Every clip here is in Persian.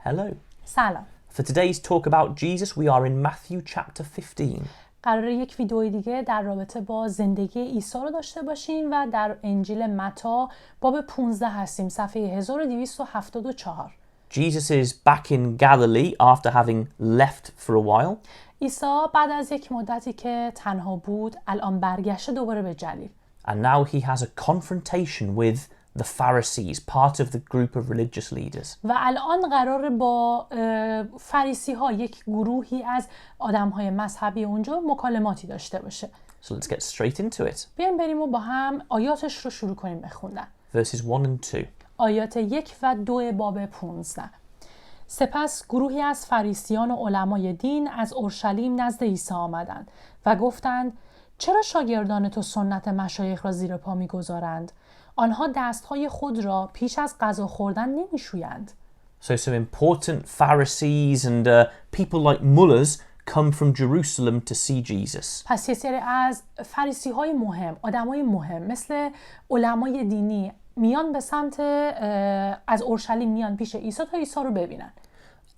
Hello. سلام. For today's talk about Jesus, we are in Matthew chapter 15. قراره یک ویدئوی دیگه در رابطه با زندگی عیسی رو داشته باشیم و در انجیل متی باب 15 هستیم، صفحه 1274. Jesus is back in Galilee after having left for a while. عیسی بعد از یک مدتی که تنها بود الان برگشته دوباره به جلیل. And now he has a confrontation with the Pharisees, part of the group of religious leaders. و الان قراره با فریسی ها، یک گروهی از آدم های مذهبی اونجا مکالماتی داشته باشه. So let's get straight into it. بیایم بریم و با هم آیاتش رو شروع کنیم بخوندن. Verses 1 and 2. آیات 1 و 2 باب 15. سپس گروهی از فریسیان و علمای دین از اورشلیم نزد عیسی آمدند و گفتند چرا شاگردان تو سنت مشایخ را زیر پا می‌گذارند؟ آنها دستهای خود را پیش از غذا خوردن نمی‌شویند. So some important Pharisees and people like mullahs come from Jerusalem to see Jesus. پس یه سری از فریسی‌های مهم، آدمای مهم مثل علمای دینی میان به سمت از اورشلیم میان پیش عیسی تا عیسی رو ببینن.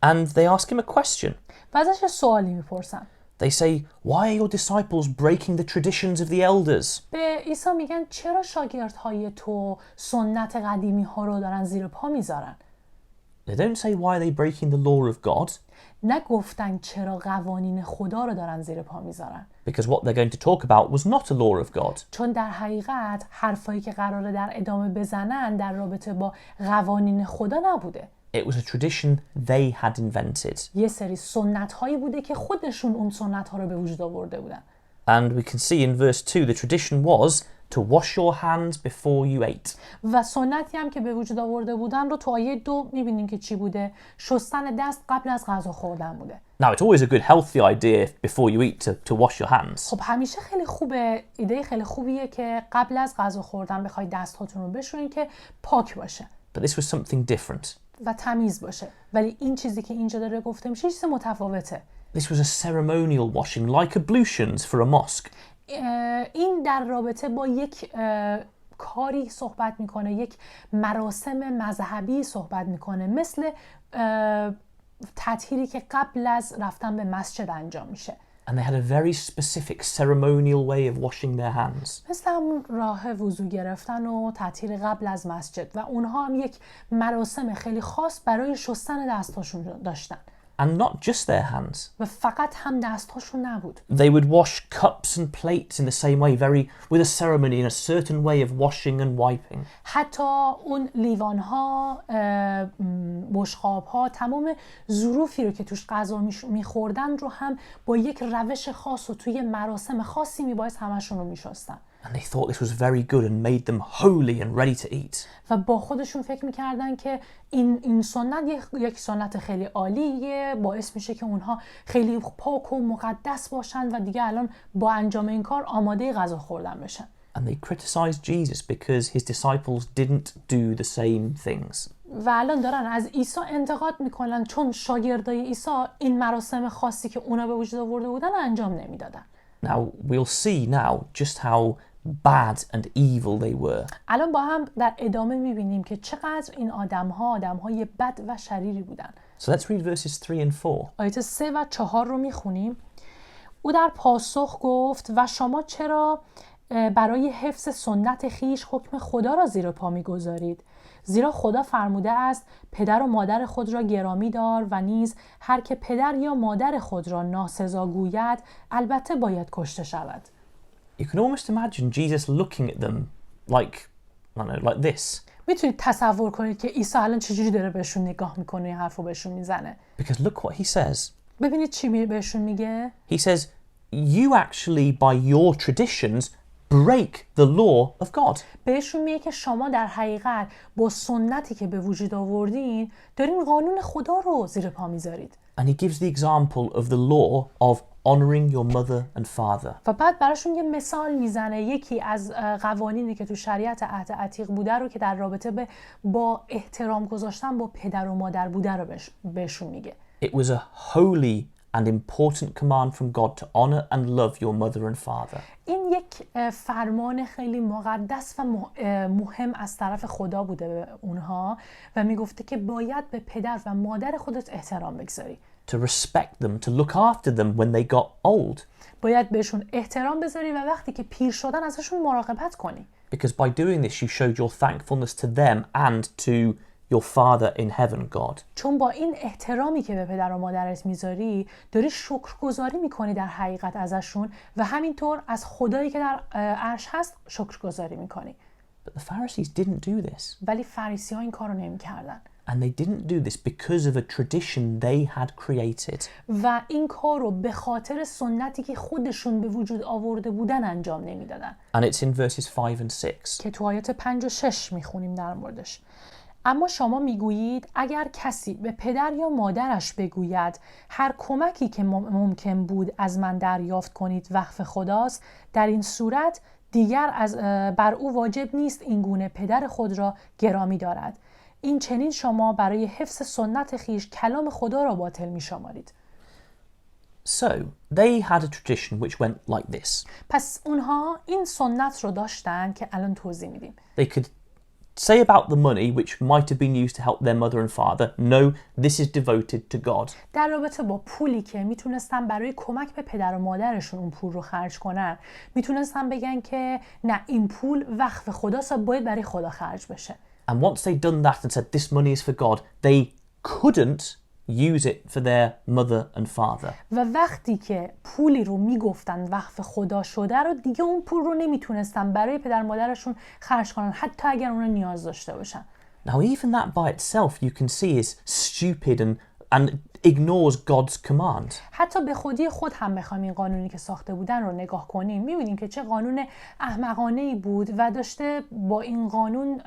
And they ask him a question. و ازش سوالی میپرسن. They say, why are your disciples breaking the traditions of the elders? به عیسی میگن چرا شاگردهای تو سنت قدیمی ها رو دارن زیر پا میذارن؟ They don't say why are they breaking the law of God, نگفتن چرا قوانین خدا رو دارن زیر پا میذارن. because what they're going to talk about was not a law of God. چون در حقیقت حرفایی که قراره در ادامه بزنن در رابطه با قوانین خدا نبوده. It was a tradition they had invented. یه سری سنت هایی بوده که خودشون اون سنت ها رو به وجود آورده بودن. And we can see in verse 2 the tradition was to wash your hands before you ate. و سنتی هم که به وجود آورده بودن رو تو آیه 2 میبینیم که چی بوده؟ شستن دست قبل از غذا خوردن بوده. Now it's always a good healthy idea before you eat to wash your hands. خب همیشه خیلی خوبه، ایده خیلی خوبیه که قبل از غذا خوردن بخواید دست هاتون رو بشورین که پاک باشه. But this was something different. و تمیز باشه. ولی این چیزی که اینجا داره گفته میشه چیز متفاوته. This was a ceremonial washing like ablutions for a mosque. این در رابطه با یک کاری صحبت میکنه، یک مراسم مذهبی صحبت میکنه، مثل تطهیری که قبل از رفتن به مسجد انجام میشه. And they had a very specific ceremonial way of washing their hands. مثل همون راه وضو گرفتن و تطهیر قبل از مسجد و اونها هم یک مراسم خیلی خاص برای شستن دستاشون داشتن. And not just their hands. و فقط هم دستاشون نبود. They would wash cups and plates in the same way, with a ceremony in a certain way of washing and wiping. حتی اون لیوان‌ها، بشقاب‌ها، تمام ظروفی رو که توش غذا می‌خوردن رو هم با یک روش خاص و توی مراسم خاصی میبایست همشون رو میشستن. And they thought this was very good and made them holy and ready to eat. و با خودشون فکر میکردن که این سنت یک سنت خیلی عالیه، باعث میشه که اونها خیلی پاک و مقدس باشن و دیگه الان با انجام این کار آماده غذا خوردن بشن. And they criticized Jesus because his disciples didn't do the same things. و الان دارن از عیسی انتقاد میکنن چون شاگردای عیسی این مراسم خاصی که اونا به وجود آورده بودن انجام نمیدادن. Now we'll see now just how bad and evil they were. الان با هم در ادامه میبینیم که چقدر این آدم‌های بد و شریری بودن. So let's read verses 3 and 4. آیات 3 و 4 رو میخونیم. او در پاسخ گفت و شما چرا برای حفظ سنت خیش حکم خدا را زیر پا میگذارید؟ زیرا خدا فرموده است پدر و مادر خود را گرامی دار و نیز هر که پدر یا مادر خود را ناسزا گوید البته باید کشته شود. You can almost imagine Jesus looking at them like this. میتونید تصور کنید که عیسی الان چجوری داره بهشون نگاه میکنه، این حرفو بهشون میزنه. Because look what he says. ببینید چی بهشون میگه. He says, you actually by your traditions break the law of God. بهشون میگه که شما در حقیقت با سنتی که به وجود آوردین دارین قانون خدا رو زیر پا میذارید. And he gives the example of the law of honoring your mother and father. و بعد براشون یه مثال میزنه، یکی از قوانینی که تو شریعت عهد عتیق بوده رو که در رابطه با احترام گذاشتن با پدر و مادر بوده رو بهشون میگه. It was a holy and important command from God to honor and love your mother and father. این این یک فرمان خیلی مقدس و مهم از طرف خدا بوده به اونها و میگفته که باید به پدر و مادر خودت احترام بگذاری. To respect them, to look after them when they got old. باید بهشون احترام بذاری و وقتی که پیر شدن ازشون مراقبت کنی. Because by doing this you showed your thankfulness to them and to your Father in heaven, God. چون با این احترامی که به پدر و مادرت میذاری داری شکرگزاری میکنی در حقیقت ازشون و همینطور از خدایی که در عرش هست شکرگزاری میکنی. But the Pharisees didn't do this. ولی فریسی ها این کارو نمیکردن. And they didn't do this because of a tradition they had created. و این کارو به خاطر سنتی که خودشون به وجود آورده بودن انجام نمیدادن. And it's in verses 5 and 6. که تو آیات 5 و 6 میخونیم در موردش. اما شما میگویید اگر کسی به پدر یا مادرش بگوید هر کمکی که ممکن بود از من دریافت کنید وقف خداست، در این صورت دیگر بر او واجب نیست این گونه پدر خود را گرامی دارد. این چنین شما برای حفظ سنت خیش کلام خدا را باطل می‌شمارید. So, they had a tradition which went like this. پس اونها این سنت رو داشتن که الان توضیح میدیم. They could say about the money which might have been used to help their mother and father, no, this is devoted to God. در رابطه با پولی که میتونستن برای کمک به پدر و مادرشون اون پول رو خرج کنن، میتونستن بگن که نه این پول وقف خداست و باید برای خدا خرج بشه. And once they'd done that and said this money is for God, they couldn't use it for their mother and father. و وقتی که پولی رو میگفتن وقف خدا شده رو دیگه اون پول رو نمیتونستن برای پدر مادرشون خرج کنن حتی اگر اون نیاز داشته باشن. Now even that by itself you can see is stupid and ignores God's command. حتی به خودی خود هم بخوایم این قانونی که ساخته بودن رو نگاه کنیم می‌بینیم که چه قانون احمقانه‌ای بود و داشته با این قانون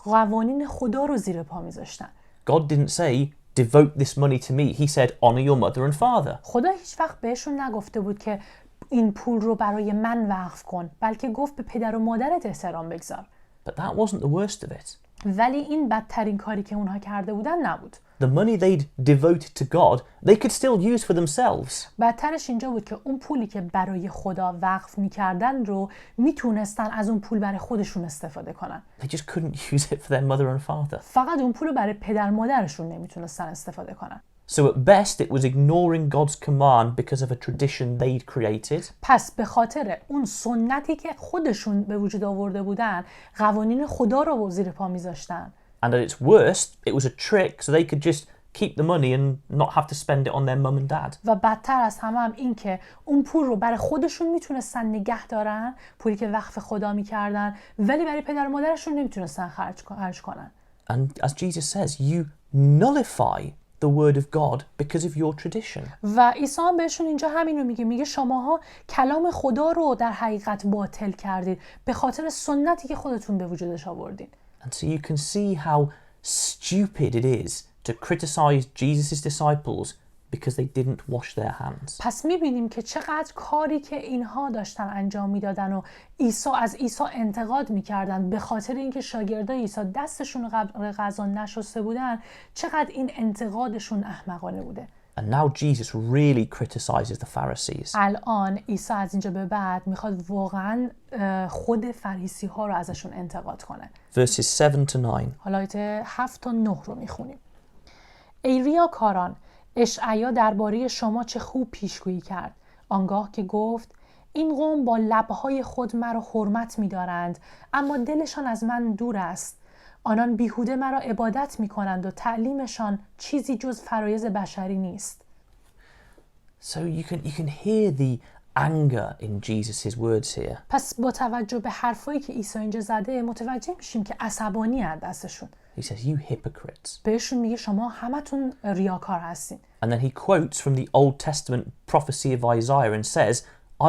قوانین خدا رو زیر پا می‌ذاشتن. God didn't say devote this money to me. He said honor your mother and father. خدا هیچ وقت بهشون نگفته بود که این پول رو برای من وقف کن، بلکه گفت به پدر و مادرت احترام بگذار. But that wasn't the worst of it. ولی این بدترین کاری که اونها کرده بودن نبود. The money they'd devoted to God, they could still use for themselves. بدترش اینجا بود که اون پولی که برای خدا وقف می‌کردن رو میتونستن از اون پول برای خودشون استفاده کنن. They just couldn't use it for their mother and father. فقط اون پول رو برای پدر مادرشون نمیتونستن استفاده کنن. So at best it was ignoring God's command because of a tradition they'd created. پس به خاطر اون سنتی که خودشون به وجود آورده بودن قوانین خدا رو زیر پا میذاشتن. And at its worst, it was a trick so they could just keep the money and not have to spend it on their mum and dad. و بدتر از همه هم این که اون پول رو برای خودشون میتونستن نگه دارن، پولی که وقف خدا میکردن، ولی برای پدر و مادرشون نمیتونستن خرج کنن. And as Jesus says, you nullify the word of God because of your tradition. و عیسی هم بهشون اینجا همین رو میگه شماها کلام خدا رو در حقیقت باطل کردید به خاطر سنتی که خودتون به وجودش آوردین. And so you can see how stupid it is to criticize Jesus' disciples because they didn't wash their hands. پس میبینیم که چقدر کاری که اینها داشتن انجام میدادن و از عیسی انتقاد میکردن به خاطر اینکه شاگردای عیسی دستشون قبل غذا نشسته بودن، چقدر این انتقادشون احمقانه بوده. And now Jesus really criticizes the Pharisees. الان عیسی از اینجا به بعد میخواد واقعا خود فریسی ها رو ازشون انتقاد کنه. Verses 7 to 9. حالا آیات 7 تا 9 رو میخونیم. ای ریاکاران، اشعیا درباره شما چه خوب پیشگویی کرد، آنگاه که گفت این قوم با لبهای خود مرا حرمت می‌دارند اما دلشان از من دور است. آنان بیهوده مرا عبادت می‌کنند و تعلیمشان چیزی جز فرایض بشری نیست. So you can hear the anger in Jesus' words here. پس با توجه به حرفایی که عیسی اینجا زده متوجه میشیم که عصبانی هستند دستشون. He says, you hypocrites. بهشون میگه شما همتون ریاکار هستین. And then he quotes from the Old Testament prophecy of Isaiah and says,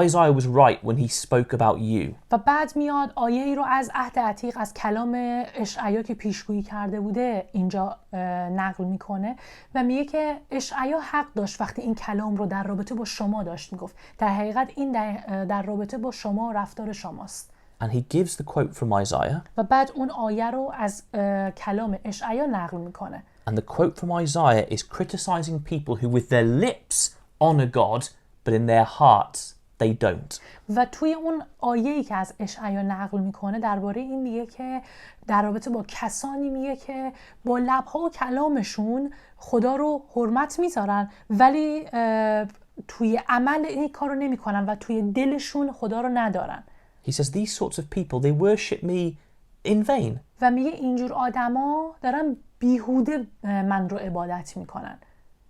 Isaiah was right when he spoke about you. و بعد میاد آیه ای رو از عهد عتیق از کلام اشعیا که پیشگویی کرده بوده اینجا نقل میکنه و میگه که اشعیا حق داشت وقتی این کلام رو در رابطه با شما داشت میگفت. در حقیقت این در رابطه با شما و رفتار شماست. And he gives the quote from Isaiah. و بعد اون آیه رو از کلام اشعیا نقل میکنه. And the quote from Isaiah is criticizing people who with their lips honor God but in their hearts they don't. و توی اون آیه‌ای که از اشعیا نقل میکنه درباره این میگه که در رابطه با کسانی میگه که با لب‌ها و کلامشون خدا رو حرمت میذارن ولی توی عمل این کار رو نمیکنن و توی دلشون خدا رو ندارن. He says these sorts of people, they worship me in vain. و میگه اینجور آدما دارن بیهوده من رو عبادت میکنن.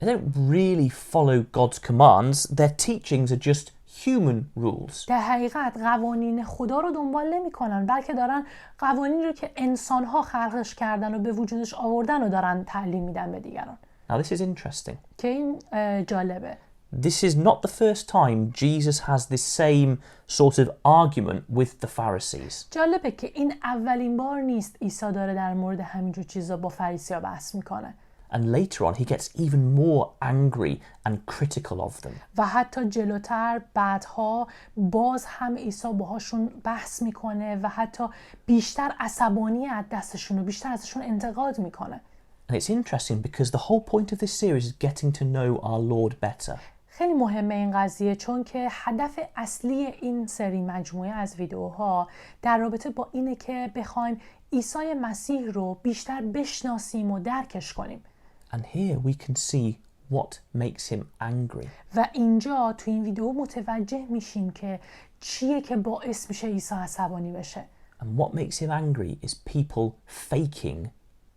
They don't really follow God's commands. Their teachings are just human rules. در حقیقت قوانین خدا رو دنبال نمیکنن بلکه دارن قوانین رو که انسان‌ها خلقش کردن و به وجودش آوردن رو دارن تعلیم میدن به دیگران. Now this is interesting. که این جالبه. This is not the first time Jesus has this same sort of argument with the Pharisees. جالبه که این اولین بار نیست عیسی داره در مورد همینجور چیزا با فریسی‌ها بحث میکنه. And later on he gets even more angry and critical of them. و حتی جلوتر بعدها باز هم عیسی باهاشون بحث میکنه و حتی بیشتر عصبانی از دستشون و بیشتر ازشون انتقاد میکنه. And it's interesting because the whole point of this series is getting to know our Lord better. خیلی مهمه این قضیه چون که هدف اصلی این سری مجموعه از ویدیوها در رابطه با اینه که بخوایم عیسی مسیح رو بیشتر بشناسیم و درکش کنیم. And here we can see what makes him angry. و اینجا تو این ویدیو متوجه میشیم که چیه که باعث میشه عیسی عصبانی بشه. And what makes him angry is people faking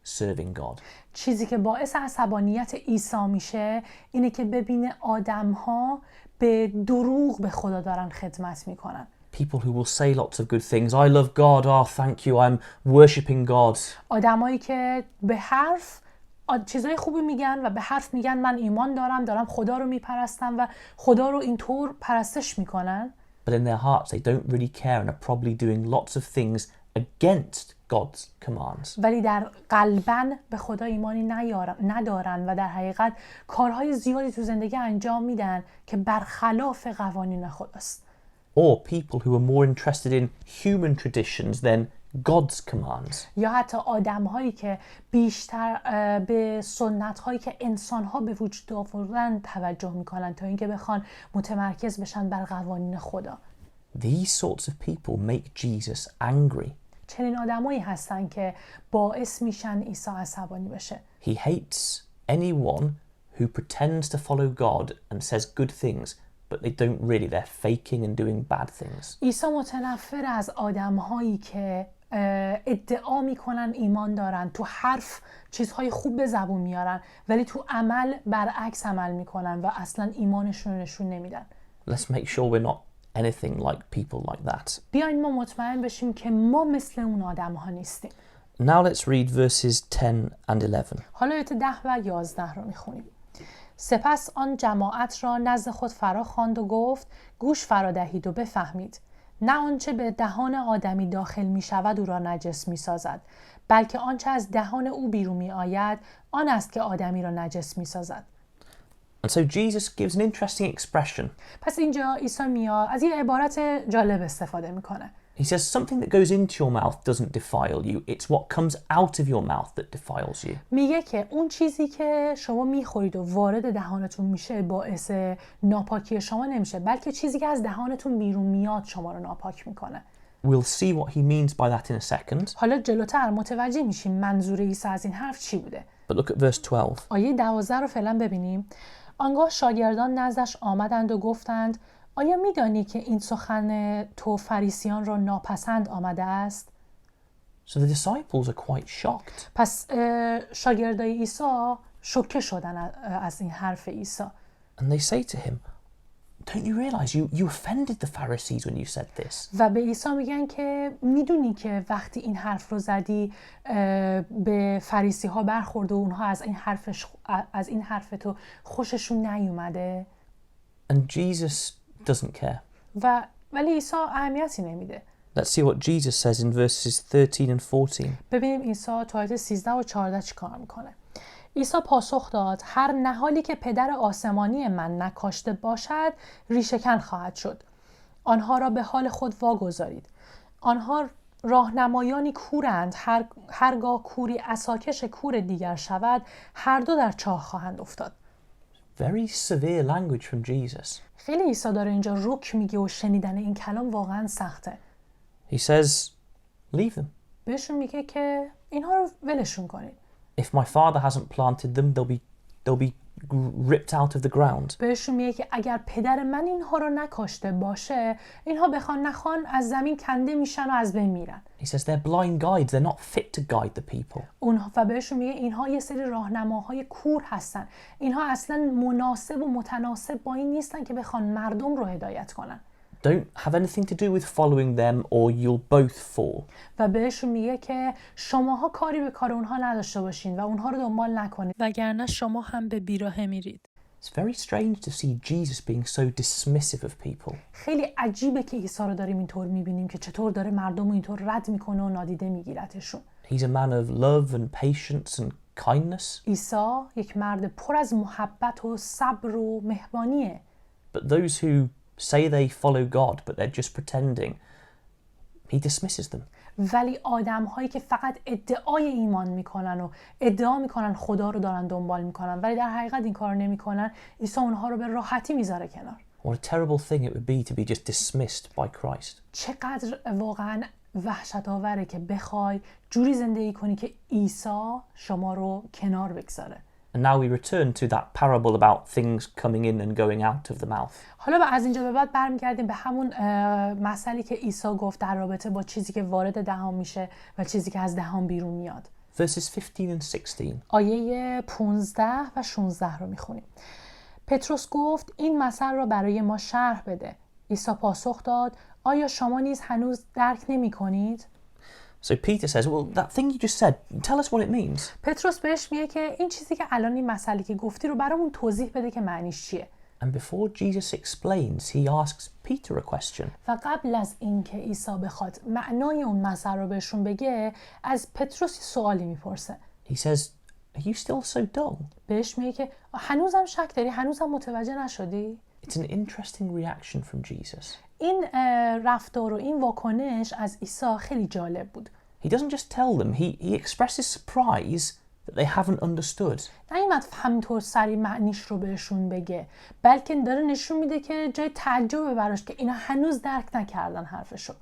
serving God. چیزی که باعث عصبانیت عیسی میشه اینه که ببینه آدم‌ها به دروغ به خدا دارن خدمت میکنن. People who will say lots of good things. I love God. Oh, thank you. I'm worshipping God. آدمایی که به حرف چیزای خوبی میگن و به حرف میگن من ایمان دارم خدا رو میپرستم و خدا رو اینطور پرستش میکنن. But in their hearts they don't really care and are probably doing lots of things against God's commands. ولی در قلباً به خدا ایمانی ندارن و در حقیقت کارهای زیادی تو زندگی انجام میدن که برخلاف قوانین خداست. Or people who are more interested in human traditions than God's commands. یا حتی آدم‌هایی که بیشتر به سنت‌هایی که انسان‌ها به وجود آوردن توجه میکنن تا اینکه بخوان متمرکز بشن بر قوانین خدا. These sorts of people make Jesus angry. چنین آدمایی هستن که باعث میشن عیسی عصبانی بشه. He hates anyone who pretends to follow God and says good things, but they don't really. They're faking and doing bad things. عیسی متنفر از آدم‌هایی که ادعا میکنن ایمان دارن، تو حرف چیزهای خوب به زبون میارن ولی تو عمل برعکس عمل میکنن و اصلا ایمانشون رو نشون نمیدن. Let's make sure we're not anything like people like that. بیاین ما مطمئن بشیم که ما مثل اون آدم‌ها نیستیم. Now let's read verses 10 and 11. حالا آیات 10 و 11 رو میخونیم. سپس آن جماعت را نزد خود فرا خواند و گفت گوش فرا دهید و بفهمید. نه آنچه به دهان آدمی داخل می شود او را نجس می سازد بلکه آنچه از دهان او بیرون می آید آن است که آدمی را نجس می سازد. And so Jesus gives an interesting expression. پس اینجا عیسی میاد از یه عبارت جالب استفاده میکنه. He says something that goes into your mouth doesn't defile you. It's what comes out of your mouth that defiles you. میگه که اون چیزی که شما میخورید و وارد دهانتون میشه باعث ناپاکی شما نمیشه بلکه چیزی که از دهانتون بیرون میاد شما رو ناپاک میکنه. We'll see what he means by that in a second. حالا جلوتر متوجه میشیم منظور عیسی از این حرف چی بوده. But look at verse 12. آیه 12 رو فعلا ببینیم. آنگاه شاگردان نزدش آمدند و گفتند آیا میدانی که این سخن تو فریسیان را ناپسند آمده است؟ So the disciples are quite shocked. پس شاگردای عیسی شوکه شدن از این حرف عیسی. And they say to him, don't you realize you offended the Pharisees when you said this? و به عیسی میگن که میدونی که وقتی این حرف رو زدی به فریسی ها برخورد و اونها از این حرف تو خوششون نیومده. And Jesus doesn't care. ولی عیسی اهمیتی نمیده. Let's see what Jesus says in verses 13 and 14. ببینیم عیسی تو آیات 13 و 14 چی کار میکنه. عیسی پاسخ داد هر نهالی که پدر آسمانی من نکاشته باشد ریشه‌کن خواهد شد. آنها را به حال خود واگذارید. آنها راهنمایانی کورند، هرگاه کوری عصاکش کور دیگر شود هر دو در چاه خواهند افتاد. Very severe language from Jesus. خیلی عیسی داره اینجا رک میگه و شنیدن این کلام واقعا سخته. He says, leave them. بهشون میگه که اینها رو ولشون کنید. If my father hasn't planted them, they'll be ripped out of the ground. بهشون میگه که اگر پدر من اینها رو نکاشته باشه، اینها بخوان نخوان از زمین کنده میشن و از بین میرن. He says they're blind guides. They're not fit to guide the people. اونها و بهشون میگه اینها یه سری راهنماهای کور هستن. اینها اصلا مناسب و متناسب با این نیستن که بخوان مردم رو هدایت کنن. Don't have anything to do with following them or you'll both fall. و بهشون میگه که شماها کاری به کار اونها نداشته باشین و اونها رو دنبال نکنید وگرنه شما هم به بیراهه میرید. It's very strange to see Jesus being so dismissive of people. خیلی عجیبه که عیسی رو داریم اینطور میبینیم که چطور داره مردم رو اینطور رد میکنه و نادیده میگیرتشون. He's a man of love and patience and kindness. عیسی یک مرد پر از محبت و صبر و مهربانیه. But those who say they follow God but they're just pretending, he dismisses them. ولی آدم هایی که فقط ادعای ایمان میکنن و ادعا میکنن خدا رو دارن دنبال میکنن ولی در حقیقت این کار نمیکنن، عیسی اونها رو به راحتی میذاره کنار. What a terrible thing it would be to be just dismissed by Christ. چقدر واقعا وحشت آوره که بخوای جوری زندگی کنی که عیسی شما رو کنار بگذاره. And now we return to that parable about things coming in and going out of the mouth. حالا از اینجا به بعد برمیگردیم به همون مسئله که عیسی گفت در رابطه با چیزی که وارد دهان میشه و چیزی که از دهان بیرون میاد. Verses 15 and 16. آیه 15 و 16 رو میخونیم. پتروس گفت این مثل را برای ما شرح بده. عیسی پاسخ داد آیا شما نیز هنوز درک نمی کنید؟ So Peter says, well, that thing you just said, tell us what it means. پتروس بهش میگه که این چیزی که الان این مسئله که گفتی رو برامون توضیح بده که معنیش چیه. And before Jesus explains, he asks Peter a question. و قبل از اینکه عیسی بخواد معنای اون مثل رو بهشون بگه، از پتروس سوالی میپرسه. He says, are you still so dull? بهش میگه که هنوزم شک داری؟ هنوزم متوجه نشدی؟ It's an interesting reaction from Jesus. این رفتار و این واکنش از عیسی خیلی جالب بود. He doesn't just tell them, he expresses surprise that they haven't understood. نیومد همینطور سریع معنیش رو بهشون بگه، بلکه داره نشون میده که جای تعجب براش که اینا هنوز درک نکردن حرفشو.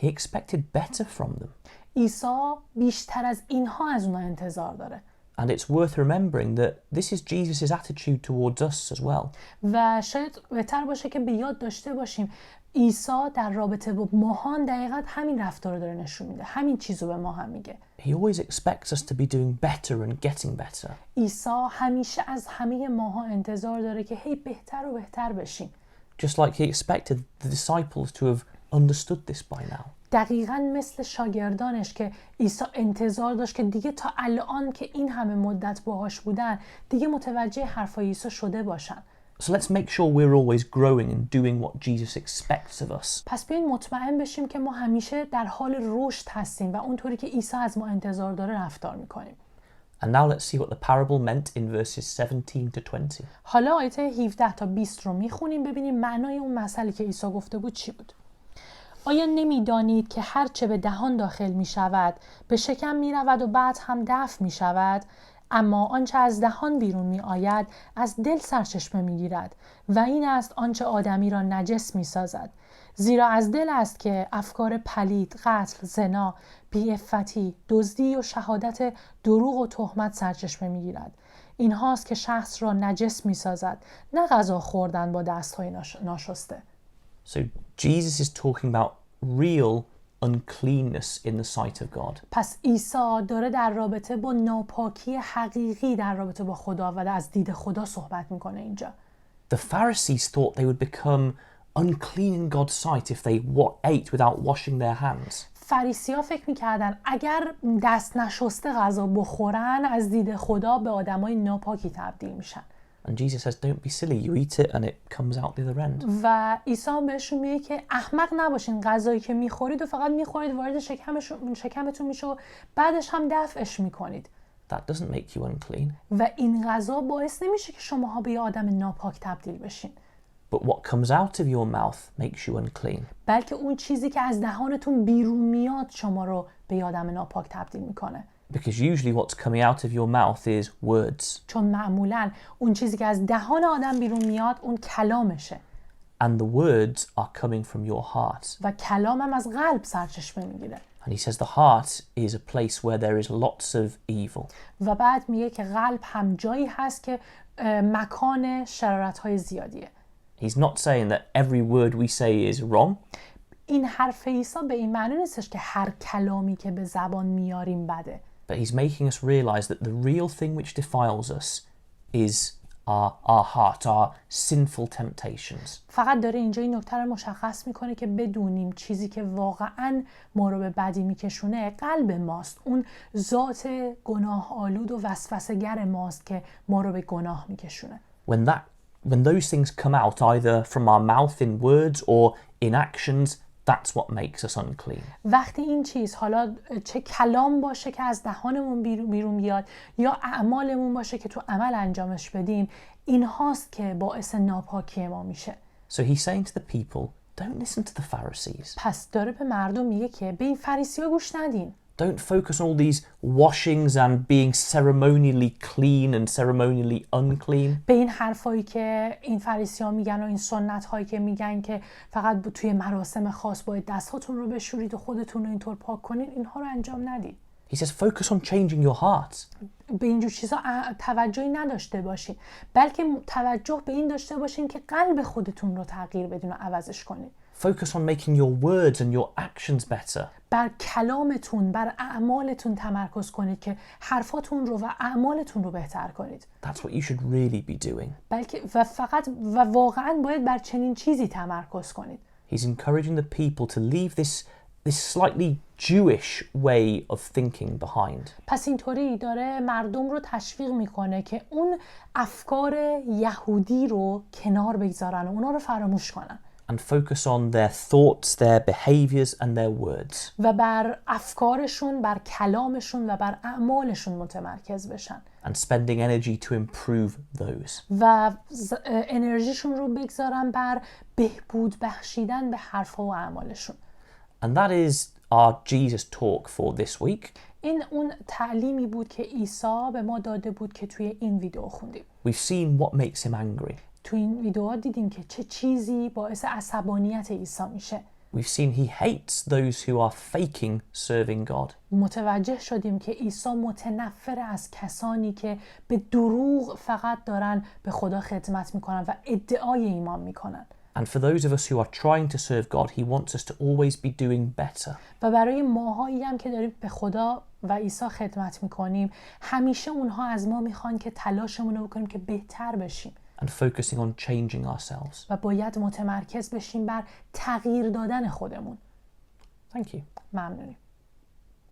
He expected better from them. عیسی بیشتر از اینها از اونها انتظار داره. And it's worth remembering that this is Jesus' attitude towards us as well. و شاید بهتر باشه که به یاد داشته باشیم عیسی در رابطه با ماهان دقیقاً همین رفتار رو داره نشون میده، همین چیزو به ما هم میگه. He always expects us to be doing better and getting better. عیسی همیشه از همه ماها انتظار داره که هی بهتر و بهتر بشیم. Just like he expected the disciples to have understood this by now. دقیقاً مثل شاگردانش که عیسی انتظار داشت که دیگه تا الان که این همه مدت باهاش بودن دیگه متوجه حرفای عیسی شده باشن. So let's make sure we're always growing and doing what Jesus expects of us. پس بیاین مطمئن بشیم که ما همیشه در حال رشد هستیم و اونطوری که عیسی از ما انتظار داره رفتار میکنیم. And now let's see what the parable meant in verses 17 to 20. حالا آیه 17 تا 20 رو میخونیم ببینیم معنای اون مسئله که عیسی گفته بود چی بود. آیا نمیدانید که هر چه به دهان داخل می شود به شکم می رود و بعد هم دفع می شود؟ اما آنچه از دهان بیرون می آید از دل سرچشمه می گیرد و این است آنچه آدمی را نجس می سازد. زیرا از دل است که افکار پلید، قتل، زنا، بی‌عفتی، دزدی و شهادت دروغ و تهمت سرچشمه می گیرد. این هاست که شخص را نجس می سازد، نه غذا خوردن با دستهای ناشسته. So Jesus is talking about real uncleanness in the sight of God. پس عیسی داره در رابطه با ناپاکی حقیقی در رابطه با خدا و از دید خدا صحبت میکنه اینجا. The Pharisees thought they would become unclean in God's sight if they ate without washing their hands. فریسی‌ها فکر میکردن اگر دست نشسته غذا بخورن از دید خدا به آدمای ناپاکی تبدیل میشن. And Jesus says, don't be silly, you eat it and it comes out the other end. و عیسی بهشون میگه که احمق نباشین، غذایی که میخورید و فقط میخورید وارد شکمتون میشه و بعدش هم دفعش میکنید. That doesn't make you unclean. و این غذا باعث نمیشه که شماها به یه آدم ناپاک تبدیل بشین. But what comes out of your mouth makes you unclean. بلکه اون چیزی که از دهانتون بیرون میاد شما رو به یه آدم ناپاک تبدیل میکنه. Because usually what's coming out of your mouth is words. چون معمولاً اون چیزی که از دهان آدم بیرون میاد اون کلامشه. And the words are coming from your heart. و کلامم از قلب سرچشمه میگیره. And he says the heart is a place where there is lots of evil. و بعد میگه که قلب هم جایی هست که مکان شرارت‌های زیادیه. He's not saying that every word we say is wrong. این حرف عیسی به این معنی نیستش که هر کلامی که به زبان میاریم بده. But he's making us realize that the real thing which defiles us is our heart, our sinful temptations. فقط داره اینجا این نکته رو مشخص میکنه که بدونیم چیزی که واقعاً ما رو به بدی میکشونه قلب ماست. اون ذات گناه آلود و وسوسه‌گر ماست که ما رو به گناه میکشونه. When those things come out either from our mouth in words or in actions, that's what makes us unclean. وقتی این چیز حالا چه کلام باشه که از دهانمون بیرون بیاد یا اعمالمون باشه که تو عمل انجامش بدیم، این هاست که باعث ناپاکی ما میشه. So he's saying to the people, don't listen to the Pharisees. پس داره به مردم میگه که به این فریسی‌ها گوش ندین. Don't focus on all these washings and being ceremonially clean and ceremonially unclean. به این حرفایی که این فریسی‌ها میگن و این سنت‌هایی که میگن که فقط توی مراسم خاص باید دستاتون رو بشورید و خودتون رو اینطور پاک کنین، اینها رو انجام ندید. He says focus on changing your heart. به اینجور چیزا توجهی نداشته باشین، بلکه توجه به این داشته باشین که قلب خودتون رو تغییر بدین و عوضش کنین. Focus on making your words and your actions better. بر کلامتون، بر اعمالتون تمرکز کنید که حرفاتون رو و اعمالتون رو بهتر کنید. That's what you should really be doing. بلکه و واقعاً باید بر چنین چیزی تمرکز کنید. He's encouraging the people to leave this slightly Jewish way of thinking behind. پس اینطوری داره مردم رو تشویق میکنه که اون افکار یهودی رو کنار بگذارن و اونا رو فراموش کنن. And focus on their thoughts, their behaviors and their words. و بر افکارشون، بر کلامشون و بر اعمالشون متمرکز بشن. And spending energy to improve those. و انرژیشون رو بگذارن بر بهبود بخشیدن به حرفها و اعمالشون. And that is our Jesus talk for this week. این اون تعلیمی بود که عیسی به ما داده بود که توی این ویدیو خوندیم. We've seen what makes him angry. تو این ویدیوها دیدیم که چه چیزی باعث عصبانیت عیسی میشه. We've seen he hates those who are faking serving God. متوجه شدیم که عیسی متنفر از کسانی که به دروغ فقط دارن به خدا خدمت میکنن و ادعای ایمان میکنن. And for those of us who are trying to serve God, he wants us to always be doing better. و برای ماهایی هم که داریم به خدا و عیسی خدمت میکنیم، همیشه اونها از ما میخوان که تلاشمون رو بکنیم که بهتر بشیم. And focusing on changing ourselves. و باید متمرکز بشیم بر تغییر دادن خودمون. Thank you. ممنونیم.